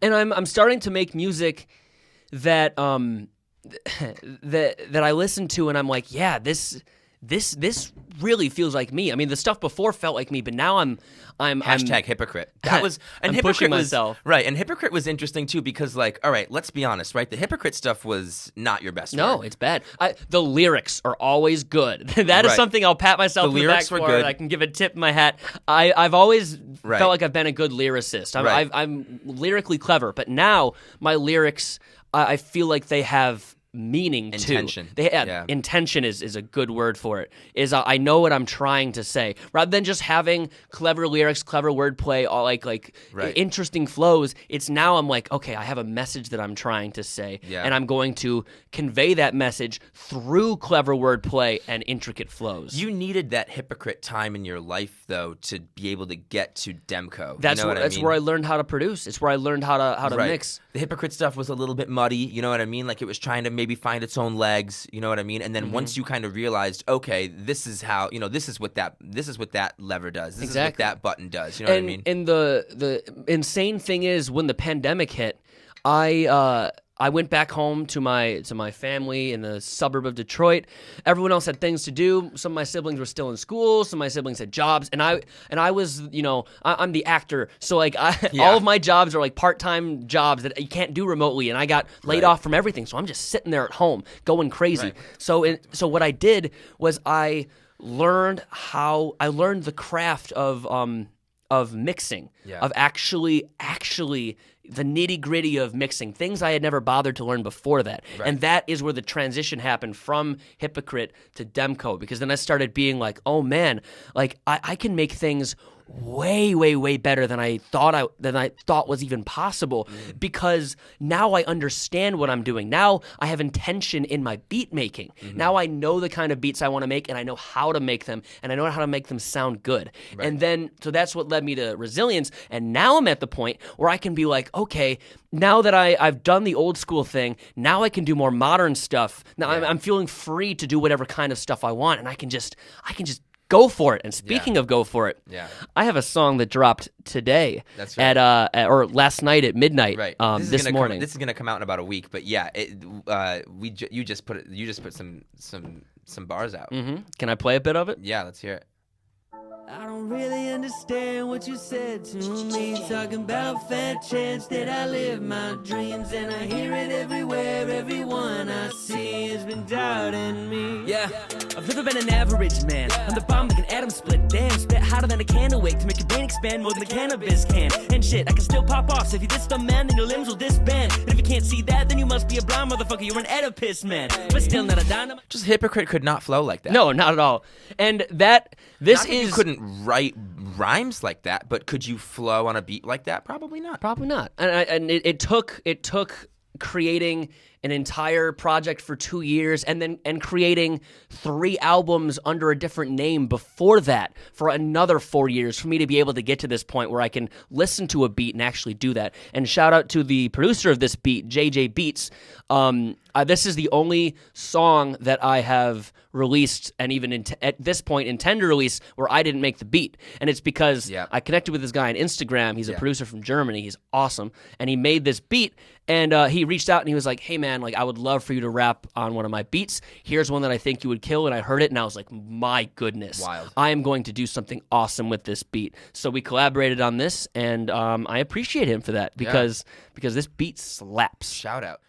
And I'm starting to make music that that I listen to, and I'm like, yeah, this really feels like me. I mean, the stuff before felt like me, but now I'm #hypocrite. That was and I'm Hypocrite pushing was myself. right. And Hypocrite was interesting too because, like, all right, let's be honest, right? The Hypocrite stuff was not your best. No, work. it's bad. The lyrics are always good. That is Right. something I'll pat myself on the back lyrics were for. good. I can give a tip in my hat. I've always Right. felt like I've been a good lyricist. Right. I'm lyrically clever, but now my lyrics, I feel like they have meaning Intention. too. Yeah. Intention is a good word for it. I know what I'm trying to say rather than just having clever lyrics, clever wordplay, all like Right. interesting flows. It's now I'm like, okay, I have a message that I'm trying to say, Yeah. and I'm going to convey that message through clever wordplay and intricate flows. You needed that Hypocrite time in your life, though, to be able to get to Demko. That's you know what I that's mean? where I learned how to produce. It's where I learned how to Right. mix. The Hypocrite stuff was a little bit muddy, you know what I mean? Like it was trying to maybe find its own legs, you know what I mean? And then once you kind of realized, okay, this is how, this is what that lever does. This is what Exactly. that button does. You know what I mean? And the insane thing is, when the pandemic hit, I went back home to my family in the suburb of Detroit. Everyone else had things to do. Some of my siblings were still in school. Some of my siblings had jobs, and I was, I'm the actor, so like all of my jobs are like part-time jobs that you can't do remotely, and I got laid off from everything. So I'm just sitting there at home going crazy. Right. So what I did was I learned the craft of mixing, of actually the nitty-gritty of mixing, things I had never bothered to learn before that. Right. And that is where the transition happened from Hypocrite to Demko, because then I started being like, oh man, like I can make things way, way, way better than I thought was even possible, because now I understand what I'm doing. Now I have intention in my beat making. Now I know the kind of beats I want to make, and I know how to make them, and I know how to make them sound good. Right. And then, so that's what led me to Resilience. And now I'm at the point where I can be like, okay, now that I've done the old school thing, now I can do more modern stuff. Now I'm feeling free to do whatever kind of stuff I want, and I can just go for it. And speaking of go for it, I have a song that dropped today. That's right. or last night at midnight. Right. This morning. This is gonna come out in about a week, but yeah, you just put some bars out. Can I play a bit of it? Yeah, let's hear it. I don't really understand what you said to me, talking about fat chance that I live my dreams, and I hear it everywhere. Everyone I see has been doubting me. Yeah, I've never been an average man. I'm the bomb like an atom split. Damn, spit hotter than a candle wick to make your brain expand more than the cannabis can. And shit, I can still pop off. So if you diss the man, then your limbs will disband. And if you can't see that, then you must be a blind motherfucker. You're an Oedipus man, but still not a dynamite. Just Hypocrite could not flow like that. No, not at all. And this You couldn't write rhymes like that, but could you flow on a beat like that? Probably not. Probably not. And it took creating an entire project for 2 years and creating 3 albums under a different name before that for another 4 years for me to be able to get to this point where I can listen to a beat and actually do that. And shout out to the producer of this beat, JJ Beats. This is the only song that I have released, and even at this point intend to release, where I didn't make the beat. And it's because I connected with this guy on Instagram. He's a producer from Germany. He's awesome. And he made this beat, and he reached out and he was like, hey man, like I would love for you to rap on one of my beats. Here's one that I think you would kill. And I heard it and I was like, my goodness. Wild. I am going to do something awesome with this beat. So we collaborated on this, and I appreciate him for that because this beat slaps. Shout out.